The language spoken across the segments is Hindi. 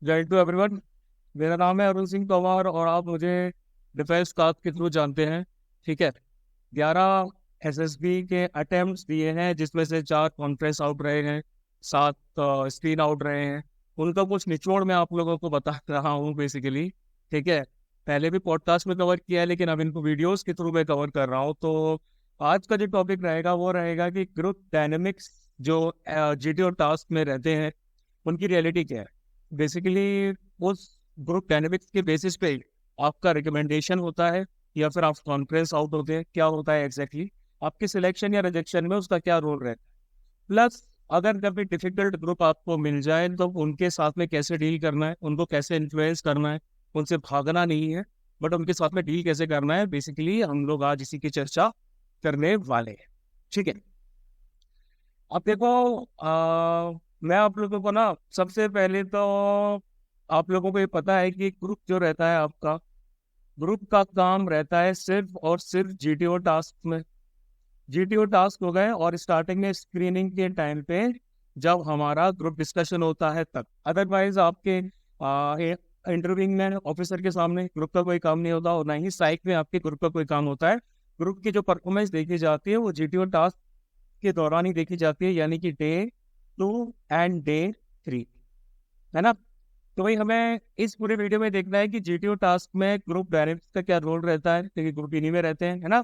जय टू एवरीवन। मेरा नाम है अरुण सिंह तोमर और आप मुझे डिफेंस कास्ट के थ्रू जानते हैं। ठीक है। 11 एसएसबी के अटेम्प्ट्स दिए हैं, जिसमें से 4 कॉन्फ्रेंस आउट रहे हैं, 7 स्क्रीन आउट रहे हैं। उनका कुछ निचोड़ मैं आप लोगों को बता रहा हूँ बेसिकली। ठीक है। पहले भी पॉडकास्ट में कवर किया है, लेकिन अब इनको वीडियोस के थ्रू मैं कवर कर रहा हूँ। तो आज का जो टॉपिक रहेगा वो रहेगा कि ग्रुप डायनेमिक्स जो जीटीओ टास्क में रहते हैं, उनकी रियलिटी क्या है। बेसिकली उस ग्रुप डायनेमिक्स के बेसिस पे आपका रिकमेंडेशन होता है या फिर आप कॉन्फ्रेंस आउट होते हैं, क्या होता है एग्जैक्टली आपके सिलेक्शन या रिजेक्शन में उसका क्या रोल रहता है। प्लस अगर कभी डिफिकल्ट ग्रुप आपको मिल जाए तो उनके साथ में कैसे डील करना है, उनको कैसे इन्फ्लुएंस करना है। उनसे भागना नहीं है, बट उनके साथ में डील कैसे करना है, बेसिकली हम लोग आज इसी की चर्चा करने वाले हैं। ठीक है। अब देखो, मैं आप लोगों को ना सबसे पहले तो आप लोगों को ये पता है कि ग्रुप जो रहता है आपका, ग्रुप का काम रहता है सिर्फ और सिर्फ जीटीओ टास्क में। जीटीओ टास्क हो गए और स्टार्टिंग में स्क्रीनिंग के टाइम पे जब हमारा ग्रुप डिस्कशन होता है तब। अदरवाइज आपके इंटरव्यूइंग में ऑफिसर के सामने ग्रुप का कोई काम नहीं होता और ना ही साइक में आपके ग्रुप का कोई काम होता है। ग्रुप की जो परफॉर्मेंस देखी जाती है वो जीटीओ टास्क के दौरान ही देखी जाती है, यानी कि डे 2 एंड डे 3, है ना। तो भाई हमें इस पूरे वीडियो में देखना है कि जीटीओ टास्क में ग्रुप डायनेमिक्स का क्या रोल रहता है, क्योंकि ग्रुप इन्हीं में रहते हैं, है ना।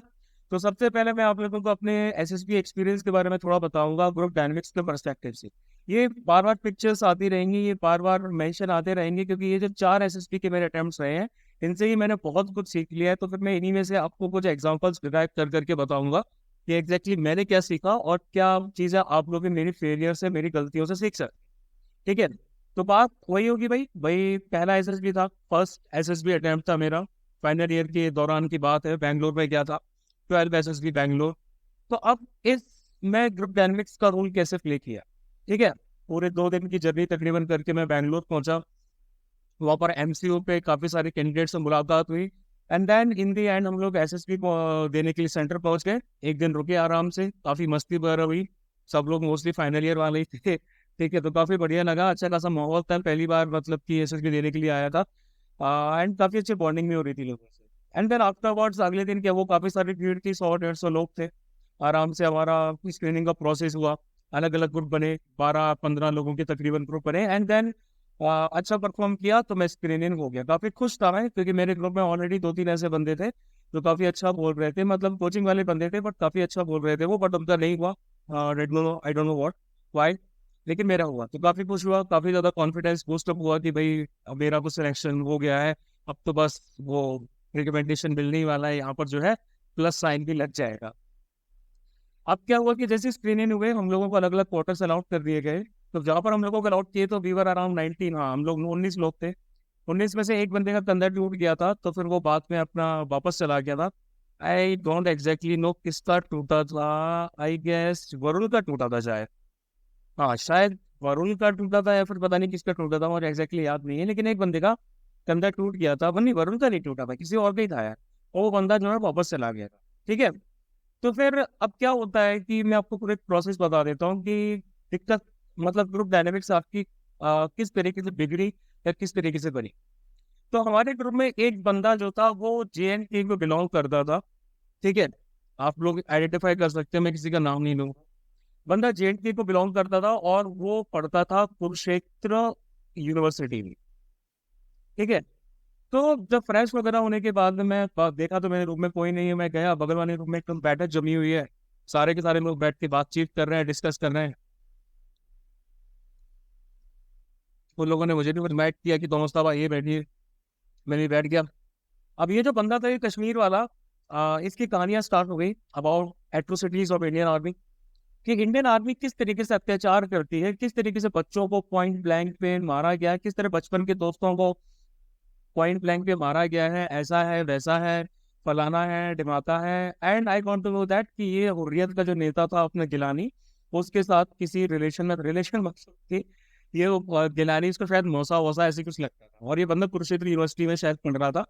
तो सबसे पहले मैं आप लोगों को अपने एसएसबी एक्सपीरियंस के बारे में थोड़ा बताऊंगा ग्रुप डायनेमिक्स के पर्सपेक्टिव से। ये बार बार पिक्चर्स आती रहेंगी, ये बार बार मेंशन आते रहेंगे, क्योंकि ये जो 4 एसएसबी के मेरे अटेम्प्ट्स रहे हैं इनसे ही मैंने बहुत कुछ सीख लिया है। तो फिर मैं इन्हीं में से आपको कुछ एग्जाम्पल्स डिराइव कर करके बताऊंगा कि एग्जैक्टली मैंने क्या सीखा और क्या चीज़ें आप लोग भी मेरी फेलियर से, मेरी गलतियों से सीख सकते। ठीक है। तो बात वही होगी भाई भाई पहला एसएसबी था, फर्स्ट एसएसबी अटेम्प्ट था मेरा। फाइनल ईयर के दौरान की बात है, बैंगलोर में गया था, 12 एसएसबी बैंगलोर। तो अब इस मैं ग्रुप डायनेमिक्स का रोल कैसे प्ले किया। ठीक है। पूरे 2 दिन की जर्नी तकरीबन करके मैं बैंगलोर पहुंचा। वहाँ पर एमसीयू पे काफ़ी सारे कैंडिडेट से मुलाकात हुई। And then in the end हम लोग एसएसबी को देने के लिए सेंटर पहुंच गए। एक दिन रुके आराम से, काफ़ी मस्ती वगैरह हुई। सब लोग मोस्टली फाइनल ईयर वाले ही थे। ठीक है। तो काफ़ी बढ़िया लगा, अच्छा खासा माहौल था, पहली बार मतलब कि एसएसबी देने के लिए आया था। एंड काफ़ी अच्छी बॉन्डिंग भी हो रही थी लोगों से। एंड देन आफ्टर वर्ड्स अगले दिन क्या, वो काफ़ी सारी भीड़ थी, 100-150 लोग थे। आराम से हमारा स्क्रीनिंग का प्रोसेस हुआ, अलग अलग ग्रुप बने, 12-15 लोगों के तकरीबन ग्रुप बने। एंड देन अच्छा परफॉर्म किया तो मैं स्क्रीनिंग हो गया। काफ़ी खुश था मैं, क्योंकि मेरे ग्रुप में ऑलरेडी 2-3 ऐसे बंदे थे जो काफ़ी अच्छा बोल रहे थे, मतलब कोचिंग वाले बंदे थे बट काफ़ी अच्छा बोल रहे थे वो, बट उनका नहीं हुआ। I don't know what why, लेकिन मेरा हुआ तो काफ़ी खुश हुआ, काफ़ी ज़्यादा कॉन्फिडेंस बूस्टअप हुआ कि भाई अब मेरा कुछ सिलेक्शन हो गया है। अब तो बस वो रिकमेंडेशन मिलने ही वाला है, यहाँ पर जो है प्लस साइन भी लग जाएगा। अब क्या हुआ कि जैसे स्क्रीनिंग हुए हम लोगों को अलग अलग क्वार्टर्स अलाउट कर दिए गए। तो जहाँ पर हम लोगों को अलाउट किए तो वी वर अराउंड 19, हाँ हम लोग 19 लोग थे। 19 में से एक बंदे का कंधा टूट गया था, तो फिर वो बाद में अपना वापस चला गया था। आई डोंट एग्जैक्टली नो किसका टूटा था, आई गेस वरुण का टूटा था शायद। हाँ शायद वरुण का टूटा था या फिर पता नहीं किसका टूटा था, मुझे एग्जैक्टली याद नहीं है, लेकिन एक बंदे का कंधा टूट गया था। नहीं, वरुण का नहीं टूटा था, किसी और का ही था यार। और वो बंदा जो है वापस चला गया था। ठीक है। तो फिर अब क्या होता है कि मैं आपको पूरे प्रोसेस बता देता हूँ कि दिक्कत मतलब ग्रुप डायनेमिक्स आपकी किस तरीके से बिगड़ी या किस तरीके से बनी। तो हमारे ग्रुप में एक बंदा जो था वो जेएनके को बिलोंग करता था। ठीक है। आप लोग आइडेंटिफाई कर सकते हैं, मैं किसी का नाम नहीं लूंगा। बंदा जेएनके को बिलोंग करता था और वो पढ़ता था कुरुक्षेत्र यूनिवर्सिटी में। ठीक है। तो जब फ्रेश वगैरह होने के बाद में मैं देखा तो मेरे रूम में कोई नहीं है, मैं गया बगल वाले रूम में, एकदम बैठक जमी हुई है, सारे के सारे लोग बैठ के बातचीत कर रहे हैं, डिस्कस कर रहे हैं। उन लोगों ने मुझे भी इनवाइट किया कि दोनों साहब ये बैठिए, मैं भी बैठ गया। अब ये जो बंदा था ये कश्मीर वाला, इसकी कहानियां स्टार्ट हो गई about atrocities of Indian army, कि इंडियन आर्मी किस तरीके से अत्याचार करती है, किस तरीके से बच्चों को पॉइंट ब्लैंक पे मारा गया, किस तरह बचपन के दोस्तों को पॉइंट ब्लैंक पे मारा गया है, ऐसा है वैसा है, फलाना है ढिमाता है। And I want to know that कि ये हुर्रियत का जो नेता था अपने गिलानी, उसके साथ किसी रिलेशन में, रिलेशन मकसद थी ये गिलानी इसको शायद मौसा वोसा ऐसे कुछ लगता था, और ये बंदा कुरुक्षेत्र यूनिवर्सिटी में शायद पढ़ रहा था।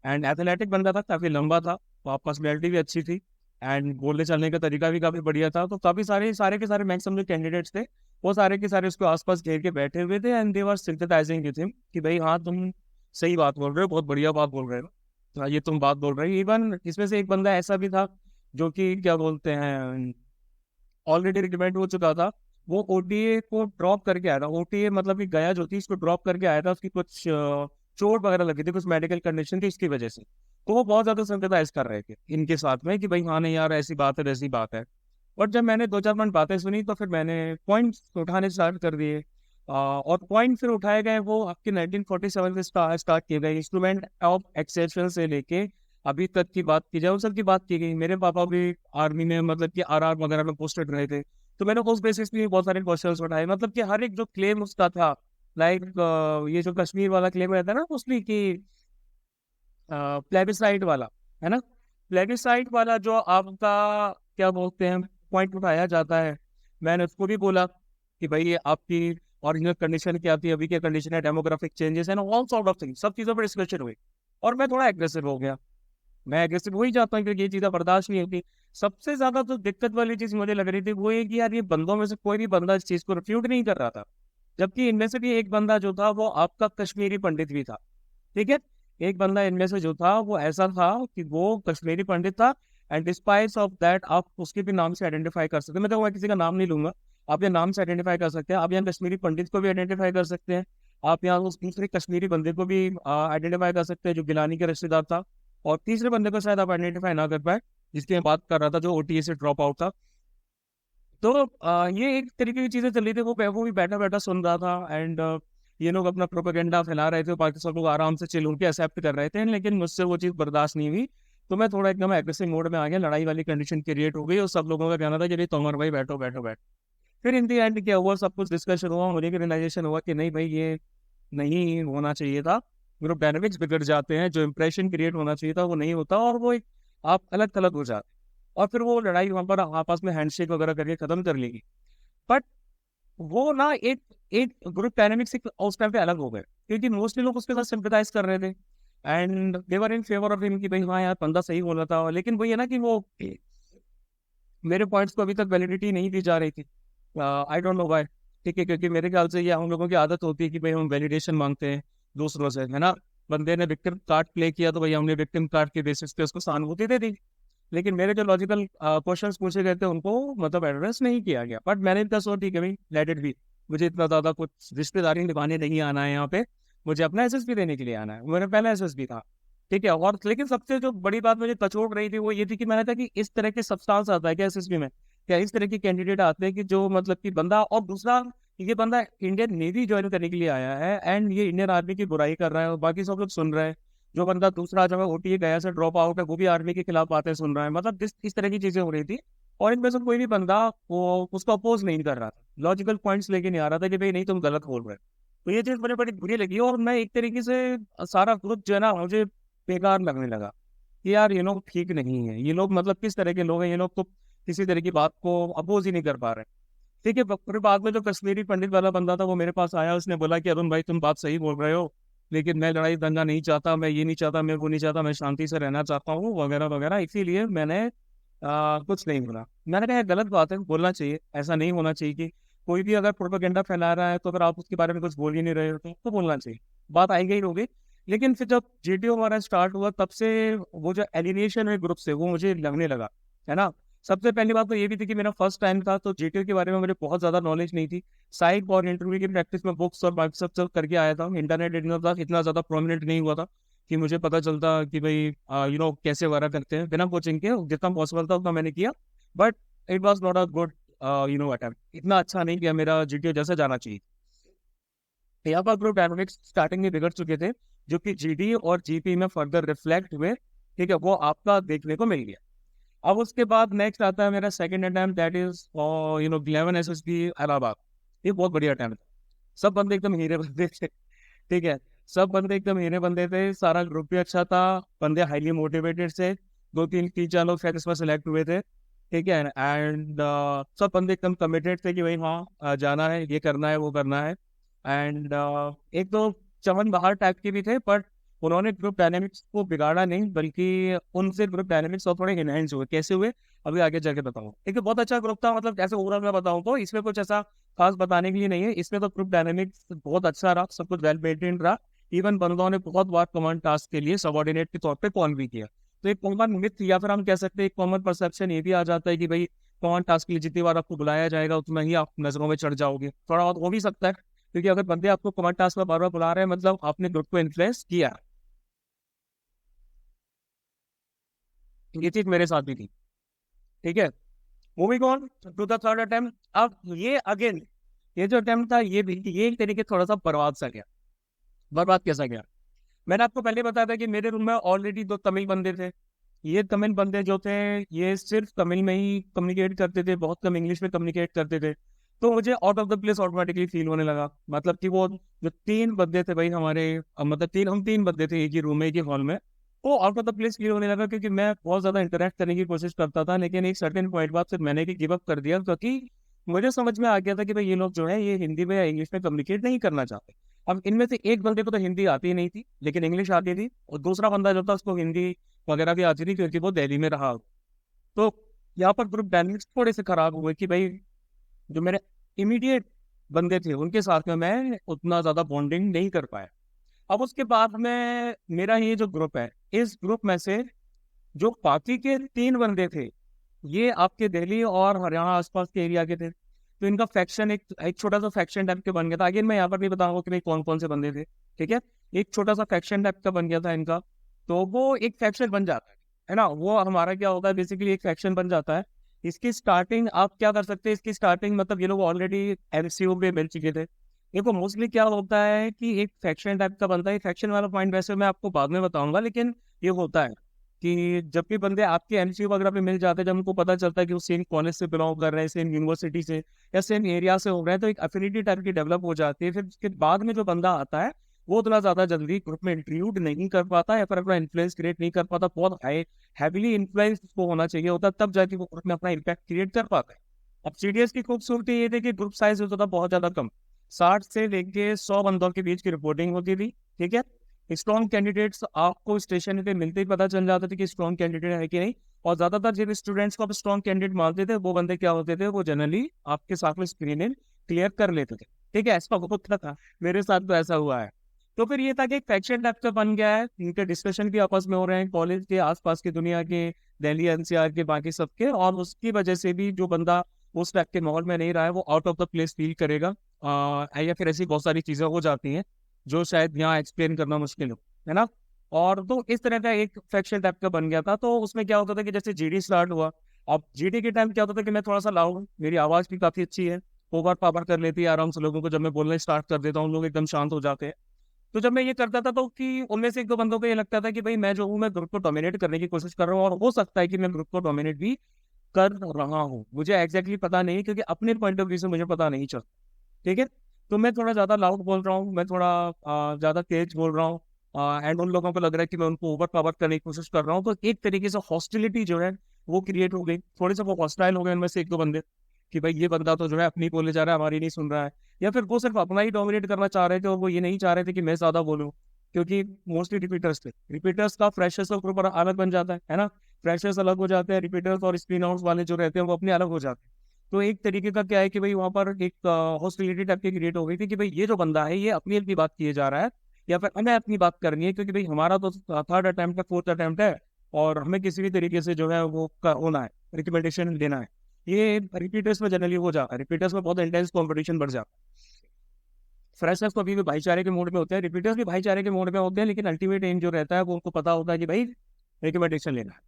एंड एथलेटिक बंदा था, काफी लंबा था, पर्सनैलिटी भी अच्छी थी। एंड बोलने चलने का तरीका भी काफी बढ़िया था। तो काफी सारे के सारे मैक्सिमम जो कैंडिडेट्स थे वो सारे के सारे उसको आसपास घेर के बैठे हुए थे, and they were synthesising with him कि भाई हाँ तुम सही बात बोल रहे हो, बहुत बढ़िया बात बोल रहे हो, हाँ ये तुम बात बोल रहे हो। इवन इसमें से एक बंदा ऐसा भी था जो कि क्या बोलते हैं ऑलरेडी रिकमेंड हो चुका था, वो ओटीए को ड्रॉप करके आया था। ओटीए मतलब कि गया जो थी इसको ड्रॉप करके आया था, उसकी कुछ चोट वगैरह लगी थी, कुछ मेडिकल कंडीशन थी, इसकी वजह से। तो वो बहुत ज्यादा सिंपैथाइज कर रहे थे इनके साथ में कि भाई हाँ नहीं यार ऐसी बात है वैसी बात है। बट जब मैंने 2-4 मिनट बातें सुनी तो फिर मैंने पॉइंट्स उठाने स्टार्ट कर दिए। और पॉइंट फिर उठाए गए वो आपके 1947 से स्टार्ट किए गए, इंस्ट्रूमेंट ऑफ एक्सेप्शन से लेके अभी तक की बात की जाए उन सब की बात की गई। मेरे पापा भी आर्मी में मतलब कि आरआर वगैरह में पोस्टेड रहे थे, तो मैंने उस बेसिस पे बहुत सारे क्वेश्चंस उठाए। मतलब कि हर एक जो क्लेम उसका था, लाइक ये जो कश्मीर वाला क्लेम रहता है ना मोस्टली कि प्लेबिसाइड वाला, है ना, प्लेबिसाइड वाला जो आपका क्या बोलते हैं पॉइंट उठाया जाता है, मैंने उसको भी बोला कि भाई ये आपकी ओरिजिनल कंडीशन क्या थी, अभी क्या कंडीशन है, डेमोग्राफिक चेंजेस है, ऑल सॉर्ट ऑफ थिंग्स, सब चीजों पर डिस्कशन हुई। और मैं थोड़ा एग्रेसिव हो गया। मैं एग्रेसिव हो ही जाता हूँ क्योंकि ये चीजें बर्दाश्त नहीं होती। सबसे ज्यादा तो दिक्कत वाली चीज मुझे लग रही थी वो ये कि यार ये बंदों में से कोई भी बंदा इस चीज को रिफ्यूट नहीं कर रहा था, जबकि इनमें से भी एक बंदा जो था वो आपका कश्मीरी पंडित भी था। ठीक है, एक बंदा इनमें से जो था वो ऐसा था कि वो कश्मीरी पंडित था, एंड डिस्पाइट ऑफ दैट आप उसके भी नाम से आइडेंटिफाई कर सकते हैं। मैं किसी का नाम नहीं लूंगा, आप ये नाम से आइडेंटिफाई कर सकते हैं। आप यहाँ कश्मीरी पंडित को भी आइडेंटिफाई कर सकते हैं, आप यहाँ उस दूसरे कश्मीरी बंदे को भी आइडेंटिफाई कर सकते हैं जो गिलानी के रिश्तेदार था, और तीसरे बंदे को शायद आप आइडेंटिफाई ना कर पाए जिसकी मैं बात कर रहा था जो ओटीए से ड्रॉप आउट था। तो ये एक तरीके की चीजें चल रही थी, वो भी बैठा बैठा सुन रहा था, एंड ये लोग अपना प्रोपेगेंडा फैला रहे थे, बाकी सब लोग आराम से चिल होकर एक्सेप्ट कर रहे थे, लेकिन मुझसे वो चीज़ बर्दाश्त नहीं हुई। तो मैं थोड़ा एकदम एग्रेसिव मोड में आ गया, लड़ाई वाली कंडीशन क्रिएट हो गई और सब लोगों का कहना था कि भाई तोमर भाई बैठो बैठो बैठो। फिर इन दी एंड क्या हुआ, सब कुछ डिस्कशन हुआ, मुझे भी रियलाइजेशन हुआ कि नहीं भाई ये नहीं होना चाहिए था, ग्रुप डायनेमिक्स बिगड़ जाते हैं, जो इंप्रेशन क्रिएट होना चाहिए था वो नहीं होता, और वो एक आप अलग थलग हो जाते। और फिर वो लड़ाई वहां पर आपस में हैंडशेक वगैरह करके खत्म कर लेगी। बट वो ना एक एक ग्रुप डायनेमिक्स उस टाइम पे अलग हो गए क्योंकि मोस्टली लोग उसके साथ सिंपैथाइज कर रहे थे, and they were in favour of him कि भाई हाँ यार बंदा सही बोल रहा था। लेकिन वही है ना कि वो मेरे पॉइंट्स को अभी तक वैलिडिटी नहीं दी जा रही थी। I don't know why. ठीक है, क्योंकि मेरे ख्याल से ये हम लोगों की आदत होती है कि भाई हम वैलिडेशन मांगते हैं दूसरों से, है ना। बंदे ने विक्टिम कार्ड प्ले किया तो भाई हमने विक्टिम कार्ड के बेसिस पे उसको सहानुभूति दे दी। लेकिन मेरे जो लॉजिकल क्वेश्चंस पूछे गए थे उनको मतलब एड्रेस नहीं किया गया। बट मैंने इतना सोच ठीक है भाई लेट इट बी, मुझे इतना ज्यादा कुछ रिश्तेदारी निभाने नहीं आना है यहाँ पे, मुझे अपना एसएसबी देने के लिए आना है, मेरा पहला एसएसबी था। ठीक है, और लेकिन सबसे जो बड़ी बात मुझे कचोट रही थी वो ये थी कि मैंने था कि इस तरह के सब्सटेंस आता है क्या एसएसबी में, क्या इस तरह के कैंडिडेट आते हैं कि जो मतलब कि बंदा, और दूसरा ये बंदा इंडियन नेवी ज्वाइन करने के लिए आया है एंड ये इंडियन आर्मी की बुराई कर रहा है और बाकी सब लोग सुन रहे हैं। जो बंदा दूसरा जो है ओटीए गया से ड्रॉप आउट है वो भी आर्मी के खिलाफ बातें सुन रहा है, मतलब इस तरह की चीजें हो रही थी। और इनमें से कोई भी बंदा वो उसको अपोज नहीं कर रहा था, लॉजिकल पॉइंट्स लेके नहीं आ रहा था कि भाई नहीं तुम गलत बोल रहे हो। तो ये चीज मुझे बड़ी बुरी लगी और मैं एक तरीके से सारा ग्रुप जो है ना मुझे बेकार लगने लगा कि यार ये लोग ठीक नहीं है, ये लोग मतलब किस तरह के लोग हैं, ये लोग तो किसी तरह की बात को अपोज ही नहीं कर पा रहे। ठीक है, फिर बाद में जो कश्मीरी पंडित वाला बंदा था वो मेरे पास आया, उसने बोला कि अरुण भाई तुम बात सही बोल रहे हो, लेकिन मैं लड़ाई दंगा नहीं चाहता, मैं ये नहीं चाहता, मैं वो नहीं चाहता, मैं शांति से रहना चाहता हूँ वगैरह वगैरह, इसीलिए मैंने कुछ नहीं बोला। मैंने कहा गलत बात है, बोलना चाहिए, ऐसा नहीं होना चाहिए कि कोई भी अगर प्रोपेगेंडा फैला रहा है तो अगर आप उसके बारे में कुछ बोल ही नहीं रहे हो तो बोलना चाहिए, बात आई गई होगी। लेकिन फिर जब जीटीओ हमारा स्टार्ट हुआ तब से वो जो एलिनेशन है ग्रुप से वो मुझे लगने लगा, है ना। सबसे पहली बात तो ये भी थी कि मेरा फर्स्ट टाइम था तो जीटीओ के बारे में मुझे बहुत ज्यादा नॉलेज नहीं थी। साइक और इंटरव्यू की प्रैक्टिस में बुक्स और बाकी सब करके आया था, इंटरनेट इतना ज्यादा प्रोमिनेंट नहीं हुआ था कि मुझे पता चलता कि भाई कैसे वगैरह करते हैं। बिना कोचिंग के जितना पॉसिबल था उतना मैंने किया, but it was not a good attempt, इतना अच्छा नहीं किया मेरा जीटीओ जैसे जाना चाहिए। यहाँ पर ग्रुप डायनामिक्स स्टार्टिंग में बिगड़ चुके थे जो कि जीडी और जीपी में फर्दर रिफ्लेक्ट हुए। ठीक है, वो आपका देखने को मिल गया। अब उसके बाद नेक्स्ट आता है मेरा second attempt, that is eleven SSB Allahabad. ये बहुत बढ़िया अटेम्प्ट था, सब बंदे एकदम हीरे बंदे थे। ठीक है, सब बंदे एकदम हीरे बंदे थे, सारा ग्रुप भी अच्छा था, बंदे हाईली मोटिवेटेड थे, 2-3 लोग शायद इसमें सेलेक्ट हुए थे। ठीक है, एंड सब बंदे एकदम कमिटेड थे कि भाई हाँ जाना है, ये करना है, वो करना है। एंड एक दो चमन बाहर टाइप के भी थे, बट उन्होंने ग्रुप डायनेमिक्स को बिगाड़ा नहीं, बल्कि उनसे ग्रुप डायनेमिक्स और थोड़े इनहेंस हुए। कैसे हुए अभी आगे जाके बताऊँ। एक बहुत अच्छा ग्रुप था, मतलब जैसे ओवरऑल मैं बताऊँ तो इसमें कुछ ऐसा खास बताने के लिए नहीं है। इसमें तो ग्रुप डायनेमिक्स बहुत अच्छा रहा, सब कुछ वेल मेंटेन रहा। इवन बंदों ने बहुत बार कमांड टास्क के लिए सबॉर्डिनेट के तौर पे कॉल भी किया। तो एक कॉमन मिथ या फिर हम कह सकते हैं एक कॉमन परसेप्शन ये भी आ जाता है कि भाई कमांड टास्क के लिए जितनी बार आपको बुलाया जाएगा उतना ही आप नजरों में चढ़ जाओगे। थोड़ा बहुत हो भी सकता है, क्योंकि अगर बंदे आपको कमांड टास्क में बार बार बुला रहे हैं मतलब आपने ग्रुप को इन्फ्लुएंस किया है। ये चीज मेरे साथ भी थी। ठीक है, moving on to the third attempt. अब ये अगेन, ये जो अटेम्प्ट था ये भी ये एक तरीके थोड़ा सा बर्बाद सा गया। बर्बाद कैसा गया, मैंने आपको पहले बताया था कि मेरे रूम में ऑलरेडी 2 तमिल बंदे थे। ये तमिल बंदे जो थे ये सिर्फ तमिल में ही कम्युनिकेट करते थे, बहुत कम इंग्लिश में कम्युनिकेट करते थे। तो मुझे out of the place automatically feel होने लगा। मतलब कि वो जो 3 बंदे थे भाई हमारे, मतलब हम 3 बंदे थे एक ही रूम में, एक ही हॉल में। वो out of the place feel होने लगा, क्योंकि मैं बहुत ज्यादा इंटरेक्ट करने की कोशिश करता था, लेकिन एक सर्टेन पॉइंट बाद फिर मैंने भी गिव अप कर दिया, क्योंकि मुझे समझ में आ गया था कि भाई ये लोग जो है ये हिंदी में या इंग्लिश में कम्युनिकेट नहीं करना चाहते। अब इनमें से एक बंदे को तो हिंदी आती ही नहीं थी लेकिन इंग्लिश आती थी, और दूसरा बंदा जो था उसको हिंदी वगैरह भी आती थी क्योंकि वो दिल्ली में रहा। तो यहाँ पर ग्रुप डायनेमिक्स थोड़े से खराब हुए कि भाई जो मेरे इमीडिएट बंदे थे उनके साथ में मैं उतना ज्यादा बॉन्डिंग नहीं कर पाया। अब उसके बाद में मेरा ये जो ग्रुप है, इस ग्रुप में से जो बाकी के 3 बंदे थे ये आपके दिल्ली और हरियाणा आसपास के एरिया के थे। तो इनका फैक्शन एक छोटा सा फैक्शन टाइप के बन गया था। अगेन मैं यहाँ पर नहीं बताऊंगा कि भाई कौन कौन से बंदे थे, ठीक है। एक छोटा सा फैक्शन टाइप का बन गया था इनका। तो वो एक फैक्शन बन जाता है ना। वो हमारा क्या होता है बेसिकली, एक फैक्शन बन जाता है। इसकी स्टार्टिंग आप क्या कर सकते हैं, इसकी स्टार्टिंग मतलब ये लोग ऑलरेडी एमसीयू में मिल चुके थे। देखो मोस्टली क्या होता है कि एक फैक्शन टाइप का बनता है। फैक्शन वाला पॉइंट वैसे मैं आपको बाद में बताऊंगा, लेकिन ये होता है कि जब भी बंदे आपके एमसीयू वगैरह पे मिल जाते हैं, जब उनको पता चलता है कि वो सेम कॉलेज से बिलोंग कर रहे हैं, सेम यूनिवर्सिटी से या सेम एरिया से हो रहे हैं, तो एक एफिनिटी टाइप की डेवलप हो जाती है। फिर उसके बाद में जो बंदा आता है वो उतना ज्यादा जल्दी ग्रुप में इंक्लूड नहीं कर पाता या फिर अपना इन्फ्लुएंस क्रिएट नहीं कर पाता। बहुत हाई हैविली इन्फ्लुएंस उसको होना चाहिए होता है, तब जाके वो ग्रुप में अपना इम्पैक्ट क्रिएट कर पाता है। अब सीडीएस की खूबसूरती ये थी कि ग्रुप साइज होता था बहुत ज्यादा कम, 60 से लेके 100 बंदों के बीच की रिपोर्टिंग होती थी। ठीक है, स्ट्रॉन्ग कैंडिडेट्स आपको स्टेशन पे मिलते ही पता चल जाता था कि स्ट्रॉन्ग कैंडिडेट है कि नहीं। और ज्यादातर जिन स्टूडेंट्स को आप स्ट्रॉन्ग कैंडिडेट मानते थे वो बंदे क्या होते थे, वो जनरली आपके साथ में स्क्रीनिंग क्लियर कर लेते थे। ठीक है, ऐसा होता था, मेरे साथ तो ऐसा हुआ है। तो फिर ये था कि एक फैक्शन टाइप का बन गया है, इनके डिस्कशन भी आपस में हो रहे हैं कॉलेज के आसपास की दुनिया के, दिल्ली एनसीआर के, बाकी सबके। और उसकी वजह से भी जो बंदा उस टाइप के माहौल में नहीं रहा है वो out of the place feel करेगा। या फिर ऐसी बहुत सारी चीजें हो जाती हैं जो शायद यहाँ एक्सप्लेन करना मुश्किल हो, है ना। और तो इस तरह का एक फैक्शन टाइप का बन गया था। तो उसमें क्या होता था कि जैसे जीडी स्टार्ट हुआ, अब जीडी के टाइम क्या होता था कि मैं थोड़ा सा लाउड हूँ, मेरी आवाज भी काफी अच्छी है, ओवर पावर कर लेती है आराम से लोगों को। जब मैं बोलना स्टार्ट कर देता हूँ लोग एकदम शांत हो जाते हैं। तो जब मैं ये करता था तो कि उनमें से 1-2 बंदों को ये लगता था कि भाई मैं जो हूँ मैं ग्रुप को डोमिनेट करने की कोशिश कर रहा हूँ, और हो सकता है कि मैं ग्रुप को डोमिनेट भी कर रहा हूँ, मुझे एग्जैक्टली पता नहीं, क्योंकि अपने पॉइंट ऑफ व्यू से मुझे पता नहीं चलता। ठीक है, तो मैं थोड़ा ज्यादा लाउड बोल रहा हूँ, मैं थोड़ा ज्यादा तेज बोल रहा हूँ, एंड उन लोगों को लग रहा है कि मैं उनको ओवर पावर करने की कोशिश कर रहा हूँ। तो एक तरीके से हॉस्टिलिटी जो है वो क्रिएट हो गई, थोड़े से वो हॉस्टाइल हो गए उनमें से 1-2 बंदे कि भाई ये बंदा तो जो है अपनी बोले जा रहा है, हमारी नहीं सुन रहा है। या फिर वो सिर्फ अपना ही डोमिनेट करना चाह रहे थे और वो ये नहीं चाह रहे थे कि मैं ज्यादा बोलूँ, क्योंकि मोस्टली रिपीटर्स थे। रिपीटर्स का फ्रेशर्स का ग्रुप अलग बन जाता है ना। फ्रेशर्स अलग हो जाते हैं, रिपीटर्स और स्क्रीन आउट्स वाले जो रहते हैं वो अपने अलग हो जाते हैं। तो एक तरीके का क्या है कि भाई वहां पर एक हॉस्टिलिटी टाइप की क्रिएट हो गई थी कि भाई ये जो बंदा है ये अपनी अपनी बात किए जा रहा है या फिर हमें अपनी बात करनी है, क्योंकि भाई हमारा तो थर्ड अटेम्प्ट है, फोर्थ अटेम्प्ट है, और हमें किसी भी तरीके से जो है वो होना है, रिकमेंडेशन देना है। ये रिपीटर्स में जनरली हो जाता है, रिपीटर्स में बहुत इंटेंस कॉम्पिटिशन बढ़ जाता है। फ्रेशर्स तो अभी भी भाईचारे के मोड में होते हैं, रिपीटर्स भी भाईचारे के मोड में होते हैं, लेकिन अल्टीमेट एम जो रहता है वो उनको पता होता है कि भाई रिकमेंडेशन लेना है।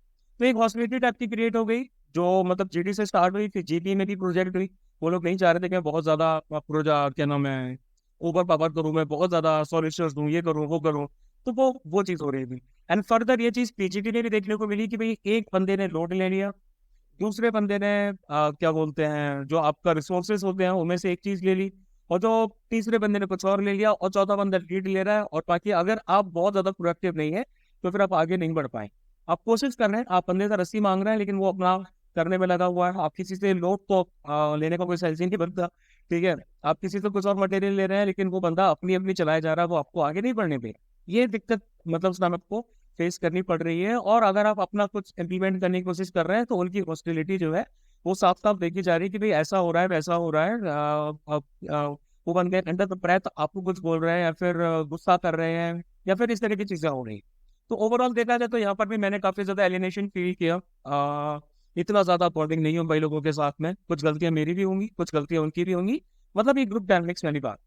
तो एक हॉस्पिटलिटी टाइप की क्रिएट हो गई जो मतलब जीडी से स्टार्ट हुई, फिर जीपी में भी प्रोजेक्ट हुई। वो लोग नहीं चाह रहे थे कि मैं बहुत ज्यादा प्रोजेक्ट क्या नाम है ओवर पावर करूँ, मैं बहुत ज्यादा सॉल्यूशंस दूँ, ये करूँ वो करूँ। तो वो चीज हो रही थी। एंड फर्दर ये चीज पीजीटी ने भी देखने को मिली कि भाई एक बंदे ने लोड ले लिया, दूसरे बंदे ने क्या बोलते हैं जो आपका रिसोर्सेस होते हैं उनमें से एक चीज ले ली, और जो तीसरे बंदे ने कुछ और ले लिया, और चौथा बंदा लीड ले रहा है। और बाकी अगर आप बहुत ज्यादा प्रोडक्टिव नहीं है तो फिर आप आगे नहीं बढ़ पाए। आप कोशिश कर रहे हैं, आप बंदे से रस्सी मांग रहे हैं, लेकिन वो अपना करने में लगा हुआ है। आप किसी से लोड को लेने का कोई सेंस ही नहीं बनता। ठीक है, आप किसी से कुछ और मटेरियल ले रहे हैं लेकिन वो बंदा अपनी अपनी चलाया जा रहा है, वो आपको आगे नहीं बढ़ने पे। ये दिक्कत मतलब उस टाइम आपको फेस करनी पड़ रही है। और अगर आप अपना कुछ इम्प्लीमेंट करने की कोशिश कर रहे हैं तो उनकी हॉस्टिलिटी जो है वो साफ साफ देखी जा रही है कि भाई ऐसा हो रहा है वैसा हो रहा है। वो बन गए अंडर द ब्रेथ आपको कुछ बोल रहे हैं या फिर गुस्सा कर रहे हैं या फिर इस तरह की चीजें हो रही। तो ओवरऑल देखा जाए तो यहाँ पर भी मैंने काफी ज्यादा एलिनेशन फील किया। इतना ज्यादा बॉन्डिंग नहीं हो भाई लोगों के साथ में, कुछ गलतियां मेरी भी होंगी कुछ गलतियां उनकी भी होंगी, मतलब ये ग्रुप डायनेमिक्स वाली बात।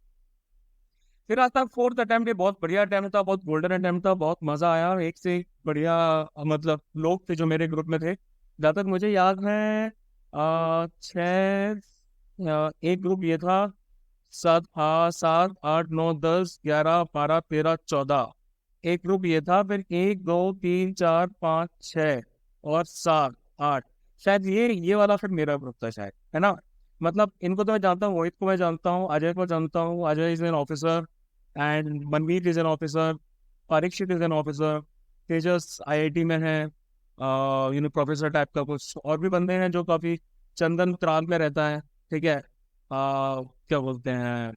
फिर आता फोर्थ अटेम्प्ट, ये बहुत बढ़िया अटेम्प्ट था, बहुत गोल्डन अटेम्प्ट था, बहुत मजा आया, एक से एक बढ़िया मतलब लोग थे जो मेरे ग्रुप में थे। जहाँ तक मुझे याद है छः एक ग्रुप ये था, 7 7 8 9 10 11 12 13 14, एक ग्रुप ये था। फिर 1 2 3 4 5 6 और 7 8, शायद ये वाला फिर मेरा ग्रुप था शायद, है ना। मतलब इनको तो मैं जानता हूँ, मोहित को मैं जानता हूँ, अजय को जानता हूँ, Ajay is an officer and Manveer is an officer, Parikshit is an officer, Tejas IIT में है प्रोफेसर टाइप का कुछ, और भी बंदे हैं जो काफी, चंदन उत्तराल में रहता है, ठीक है। क्या बोलते हैं,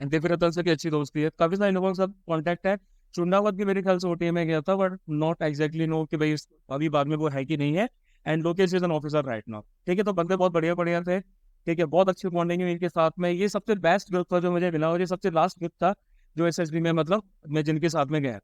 दिव्य रतन से भी अच्छी दोस्ती है, काफी सारे लोगों के साथ कांटेक्ट है। चुनावत भी मेरे ख्याल से ओटीए में गया था, बट नॉट एग्जैक्टली नो कि भाई अभी बाद में वो है कि नहीं है। And Lokesh is an officer right now, ठीक है। तो बंदे बहुत बढ़िया बढ़िया थे, ठीक है, बहुत अच्छी बॉन्डिंग है इनके साथ में। ये सबसे बेस्ट ग्रुप था जो मुझे मिला, और ये सबसे लास्ट ग्रुप था जो एसएसबी में मतलब मैं जिनके साथ में गया।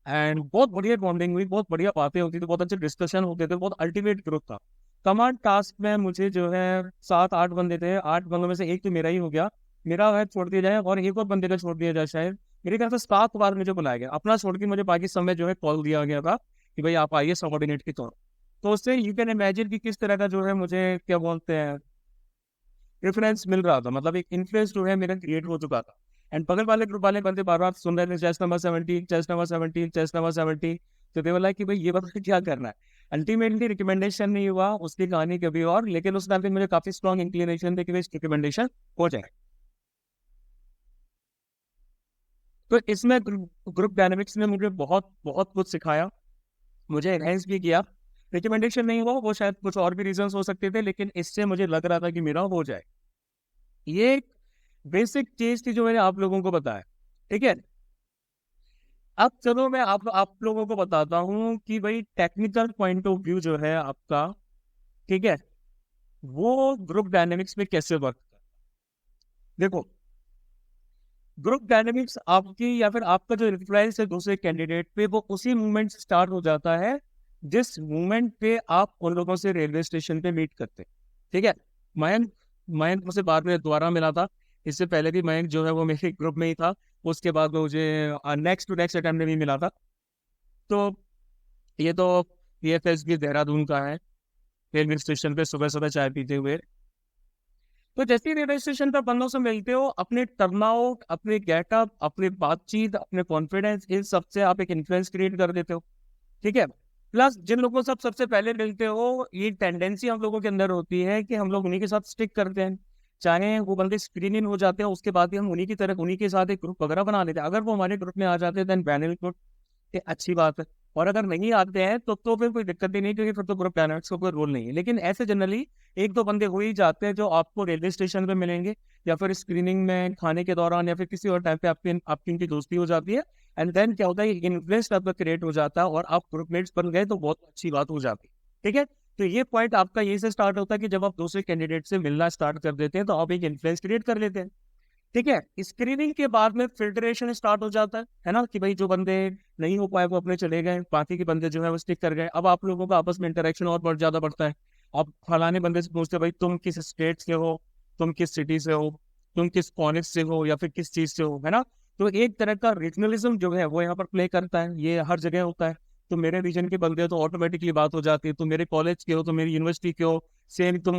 एंड बहुत बढ़िया बॉन्डिंग हुई, बहुत बढ़िया बातें होती थी, बहुत अच्छे डिस्कशन होते थे, बहुत अल्टीमेट ग्रुप था। कमांड टास्क में मुझे जो है 7 8 बंदे थे, 8 बंदों में से एक तो मेरा ही हो गया, मेरा है छोड़ दिया जाए और एक और बंदे का छोड़ दिया जाए शायद। मेरे ख्याल से 7 बार मुझे बुलाया गया, अपना छोड़ के मुझे बाकी समय जो है कॉल दिया गया था कि भाई आप आइए सबऑर्डिनेट के तौर। तो उससे यू कैन इमेजिन कि किस तरह का जो है मुझे क्या बोलते हैं रेफरेंस मिल रहा था, मतलब एक इन्फ्लुएंस जो है मेरा क्रिएट हो चुका था। एंड बगल वाले ग्रुप वाले बंदे बार बार सुन रहे थे chest number 17, chest number 17, chest number 17। तो दे वाला कि भाई ये बता क्या करना है। अल्टीमेटली रिकमेंडेशन नहीं हुआ, उसकी कहानी कभी और, लेकिन उस टाइम पे मुझे काफी स्ट्रॉन्ग इंक्लिनेशन थे कि रिकमेंडेशन हो जाए। तो इसमें ग्रुप डायनेमिक्स ने मुझे बहुत बहुत कुछ सिखाया, मुझे एनहेंस भी किया। रिकमेंडेशन नहीं हुआ वो शायद कुछ और भी रीजंस हो सकते थे, लेकिन इससे मुझे लग रहा था कि मेरा हो जाए। ये एक बेसिक चीज थी जो मैंने आप लोगों को बताया, ठीक है। अब चलो मैं आप लोगों को बताता हूँ कि भाई टेक्निकल पॉइंट ऑफ व्यू जो है आपका, ठीक है, वो ग्रुप डायनेमिक्स में कैसे वर्क करता है। देखो, ग्रुप डायनेमिक्स आपकी या फिर आपका जो इन्फ्लुएंस है दूसरे कैंडिडेट पे, वो उसी मूवमेंट से स्टार्ट हो जाता है जिस मूवमेंट पे आप उन लोगों से रेलवे स्टेशन पे मीट करते हैं, ठीक है। मयंक मयंक मुझसे बाद में दोबारा मिला था, इससे पहले भी मयंक जो है वो मेरे ग्रुप में ही था, उसके बाद में मुझे नेक्स्ट टू नेक्स्ट अटेम्प्ट में भी मिला था। तो ये तो पीएफएस भी देहरादून का है, रेलवे स्टेशन पे सुबह सुबह चाय पीते हुए। तो जैसे ही रेलवे स्टेशन पर बंदों से मिलते हो, अपने टर्नआउट, अपने गेटअप, अपनी बातचीत, अपने कॉन्फिडेंस, इन सबसे आप एक इन्फ्लुएंस क्रिएट कर देते हो, ठीक है। प्लस जिन लोगों से आप सबसे पहले मिलते हो, ये टेंडेंसी हम लोगों के अंदर होती है कि हम लोग उन्हीं के साथ स्टिक करते हैं, चाहे वो बंदे स्क्रीन इन हो जाते हैं उसके बाद भी हम उन्हीं की तरह उन्हीं के साथ एक ग्रुप वगैरह बना लेते हैं। अगर वो हमारे ग्रुप में आ जाते हैं देन वेल गुड, ये अच्छी बात है। और अगर नहीं आते हैं तो फिर कोई दिक्कत ही नहीं, क्योंकि फिर तो ग्रुप डायनामिक्स का कोई रोल नहीं है। लेकिन ऐसे जनरली एक दो बंदे हो ही जाते हैं जो आपको रेलवे स्टेशन पे मिलेंगे या फिर स्क्रीनिंग में खाने के दौरान या फिर किसी और टाइम पे आपकी आपकी इनकी दोस्ती हो जाती है। एंड देन क्या होता है, इन्फ्लुएंस आपका क्रिएट हो जाता है और आप ग्रुपमेट्स बन गए तो बहुत अच्छी बात हो जाती है, ठीक है। तो ये पॉइंट आपका यही से स्टार्ट होता है कि जब आप दूसरे कैंडिडेट से मिलना स्टार्ट कर देते हैं तो आप एक इन्फ्लुएंस क्रिएट कर लेते हैं, ठीक है। स्क्रीनिंग के बाद में फिल्ट्रेशन स्टार्ट हो जाता है ना, कि भाई जो बंदे नहीं हो पाए वो अपने चले गए, बाकी के बंदे जो है वो स्टिक कर गए। अब आप लोगों का आपस में इंटरेक्शन और बहुत ज्यादा बढ़ता है। आप फलाने बंदे से पूछते भाई तुम किस स्टेट से हो, तुम किस सिटी से हो, तुम किस कॉलेज से हो या फिर किस चीज से हो, है ना। तो एक तरह का रीजनलिज्म जो है वो यहाँ पर प्ले करता है, ये हर जगह होता है। तो मेरे रीजन के बंदे हो तो ऑटोमेटिकली बात हो जाती है, तुम मेरे कॉलेज के हो तो मेरी यूनिवर्सिटी के हो, सेम तुम